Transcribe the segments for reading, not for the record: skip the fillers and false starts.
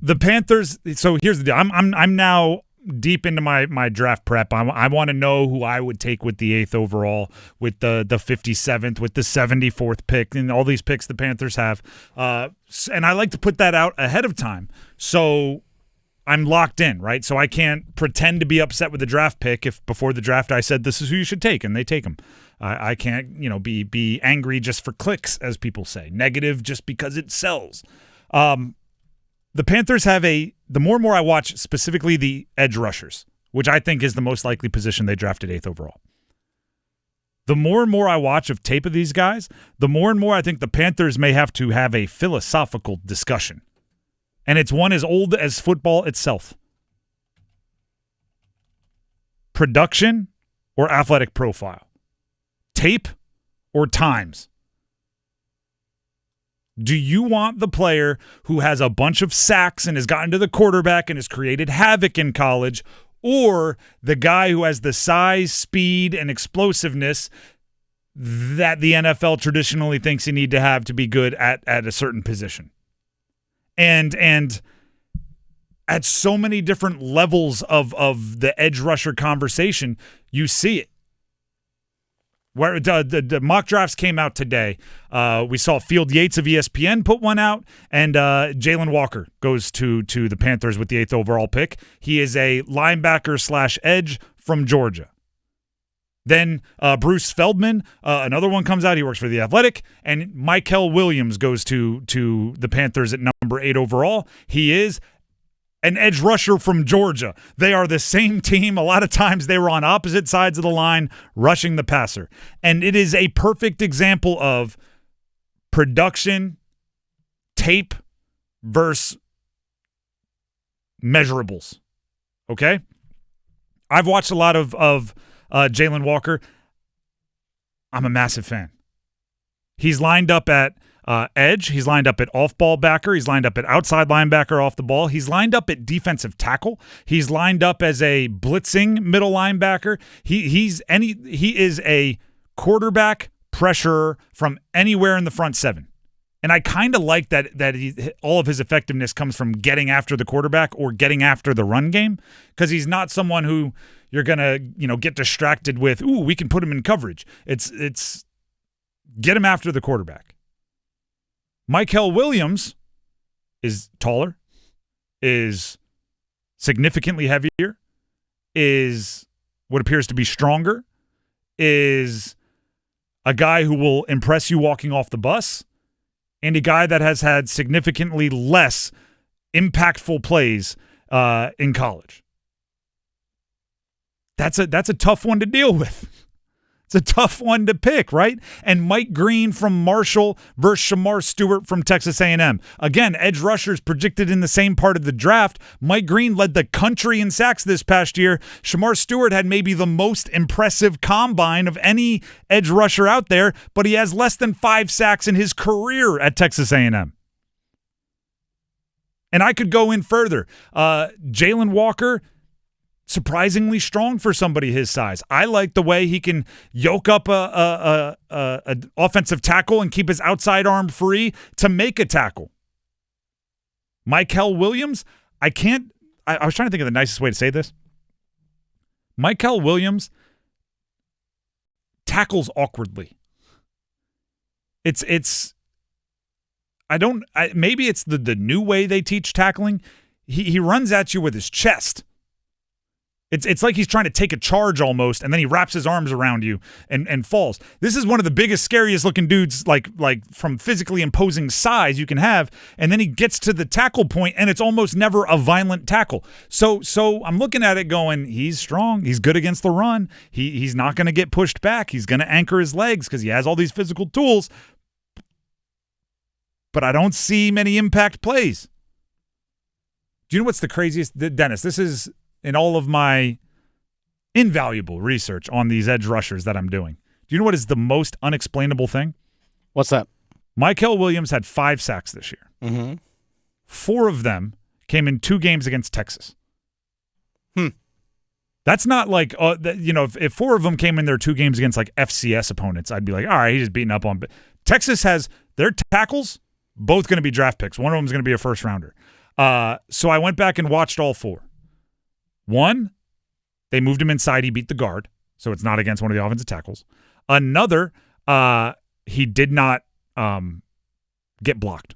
The Panthers. So here's the deal. I'm now deep into my draft prep. I want to know who I would take with the 8th overall, with the 57th, with the 74th pick, and all these picks the Panthers have. And I like to put that out ahead of time, so I'm locked in, right? So I can't pretend to be upset with the draft pick if before the draft I said this is who you should take and they take him. I can't, be angry just for clicks, as people say, negative just because it sells. The Panthers have the more and more I watch, specifically the edge rushers, which I think is the most likely position they drafted 8th overall. The more and more I watch of tape of these guys, the more and more I think the Panthers may have to have a philosophical discussion. And it's one as old as football itself. Production or athletic profile? Tape or times? Do you want the player who has a bunch of sacks and has gotten to the quarterback and has created havoc in college, or the guy who has the size, speed, and explosiveness that the NFL traditionally thinks you need to have to be good at a certain position? And at so many different levels of the edge rusher conversation, you see it. Where the mock drafts came out today, we saw Field Yates of ESPN put one out, and Jalen Walker goes to the Panthers with the 8th overall pick. He is a linebacker / edge from Georgia. Then Bruce Feldman, another one comes out. He works for The Athletic. And Mykel Williams goes to the Panthers at number 8 overall. He is an edge rusher from Georgia. They are the same team. A lot of times they were on opposite sides of the line rushing the passer. And it is a perfect example of production, tape versus measurables. Okay? I've watched a lot of Jalen Walker. I'm a massive fan. He's lined up at edge. He's lined up at off-ball backer. He's lined up at outside linebacker off the ball. He's lined up at defensive tackle. He's lined up as a blitzing middle linebacker. He is a quarterback pressurer from anywhere in the front seven. And I kind of like that all of his effectiveness comes from getting after the quarterback or getting after the run game, because he's not someone who you're going to, get distracted with, ooh, we can put him in coverage. It's get him after the quarterback. Mykel Williams is taller, is significantly heavier, is what appears to be stronger, is a guy who will impress you walking off the bus, and a guy that has had significantly less impactful plays in college. That's a tough one to deal with. It's a tough one to pick, right? And Mike Green from Marshall versus Shamar Stewart from Texas A&M. Again, edge rushers projected in the same part of the draft. Mike Green led the country in sacks this past year. Shamar Stewart had maybe the most impressive combine of any edge rusher out there, but he has less than 5 sacks in his career at Texas A&M. And I could go in further. Jalen Walker, surprisingly strong for somebody his size. I like the way he can yoke up a offensive tackle and keep his outside arm free to make a tackle. Mykel Williams, I was trying to think of the nicest way to say this. Mykel Williams tackles awkwardly. Maybe it's the new way they teach tackling. He runs at you with his chest. It's like he's trying to take a charge almost, and then he wraps his arms around you and falls. This is one of the biggest, scariest looking dudes, like from physically imposing size you can have, and then he gets to the tackle point, and it's almost never a violent tackle. So I'm looking at it going, he's strong, he's good against the run, he's not going to get pushed back, he's going to anchor his legs because he has all these physical tools, but I don't see many impact plays. Do you know what's the craziest? Dennis, this is in all of my invaluable research on these edge rushers that I'm doing. Do you know what is the most unexplainable thing? What's that? Mykel Williams had 5 sacks this year. Mm-hmm. 4 of them came in 2 games against Texas. That's not like, if 4 of them came in their 2 games against like FCS opponents, I'd be like, all right, he's just beating up on. Texas has their tackles, both going to be draft picks. One of them is going to be a first rounder. So I went back and watched all 4. One, they moved him inside. He beat the guard, so it's not against one of the offensive tackles. Another, he did not get blocked.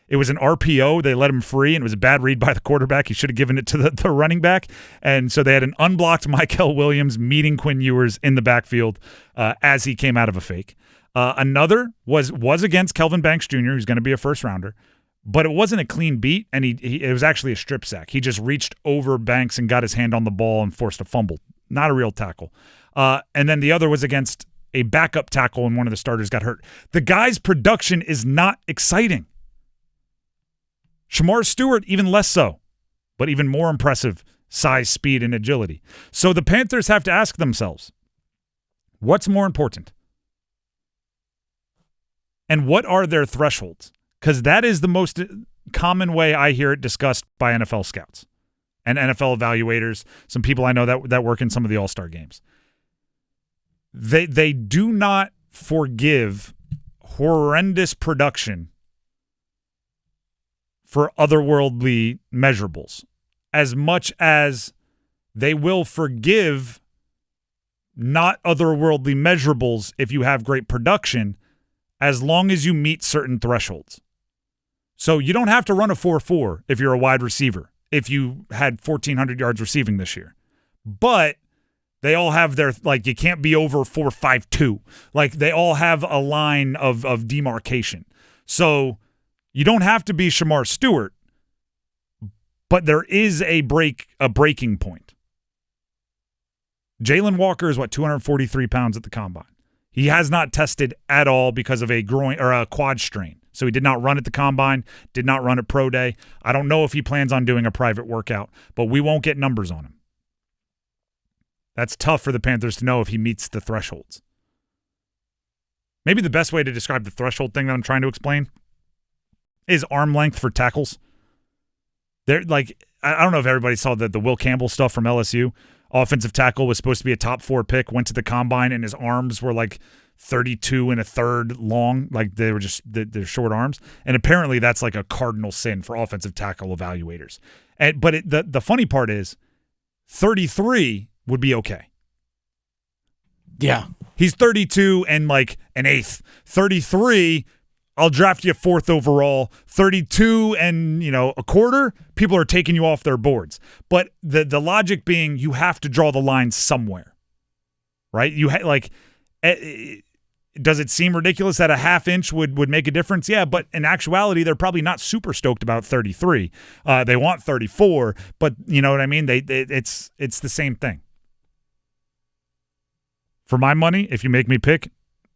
It was an RPO. They let him free, and it was a bad read by the quarterback. He should have given it to the running back. And so they had an unblocked Michael Williams meeting Quinn Ewers in the backfield as he came out of a fake. Another was against Kelvin Banks Jr., who's going to be a first-rounder, but it wasn't a clean beat, and it was actually a strip sack. He just reached over Banks and got his hand on the ball and forced a fumble. Not a real tackle. And then the other was against a backup tackle, and one of the starters got hurt. The guy's production is not exciting. Shamar Stewart, even less so, but even more impressive size, speed, and agility. So the Panthers have to ask themselves, what's more important? And what are their thresholds? Because that is the most common way I hear it discussed by NFL scouts and NFL evaluators, some people I know that work in some of the All-Star games. They do not forgive horrendous production for otherworldly measurables as much as they will forgive not otherworldly measurables if you have great production, as long as you meet certain thresholds. So you don't have to run a 4.4 if you're a wide receiver, if you had 1,400 yards receiving this year. But they all have their, like, you can't be over 4.52. Like, they all have a line of demarcation. So you don't have to be Shamar Stewart, but there is a breaking point. Jalen Walker is 243 pounds at the combine. He has not tested at all because of a groin or a quad strain. So he did not run at the combine, did not run at pro day. I don't know if he plans on doing a private workout, but we won't get numbers on him. That's tough for the Panthers to know if he meets the thresholds. Maybe the best way to describe the threshold thing that I'm trying to explain is arm length for tackles. They're like, I don't know if everybody saw the Will Campbell stuff from LSU. Offensive tackle was supposed to be a top 4 pick, went to the combine, and his arms were like 32 1/3 long. Like they were just, they're short arms. And apparently that's like a cardinal sin for offensive tackle evaluators. But the funny part is 33 would be okay. Yeah. He's 32 and like an eighth. 33, I'll draft you 4th overall. 32 and, a quarter, people are taking you off their boards. But the logic being you have to draw the line somewhere, right? Does it seem ridiculous that a half inch would make a difference? Yeah, but in actuality, they're probably not super stoked about 33. They want 34, but you know what I mean? It's the same thing. For my money, if you make me pick,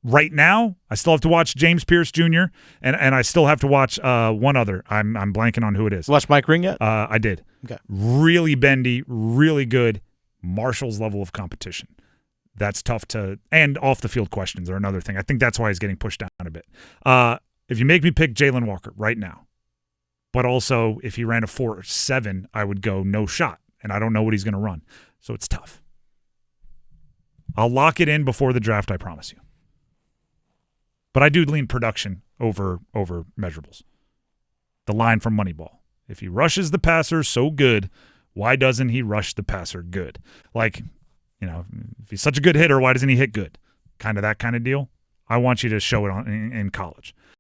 right now, I still have to watch James Pierce Jr., and I still have to watch one other. I'm blanking on who it is. Watch Mike Ring yet? I did. Okay. Really bendy, really good. Marshall's level of competition. That's tough to – and off-the-field questions are another thing. I think that's why he's getting pushed down a bit. If you make me pick Jalen Walker right now, but also if he ran a 4.7, I would go no shot, and I don't know what he's going to run. So it's tough. I'll lock it in before the draft, I promise you. But I do lean production over measurables. The line from Moneyball. If he rushes the passer so good, why doesn't he rush the passer good? Like, if he's such a good hitter, why doesn't he hit good? Kind of that kind of deal. I want you to show it in college.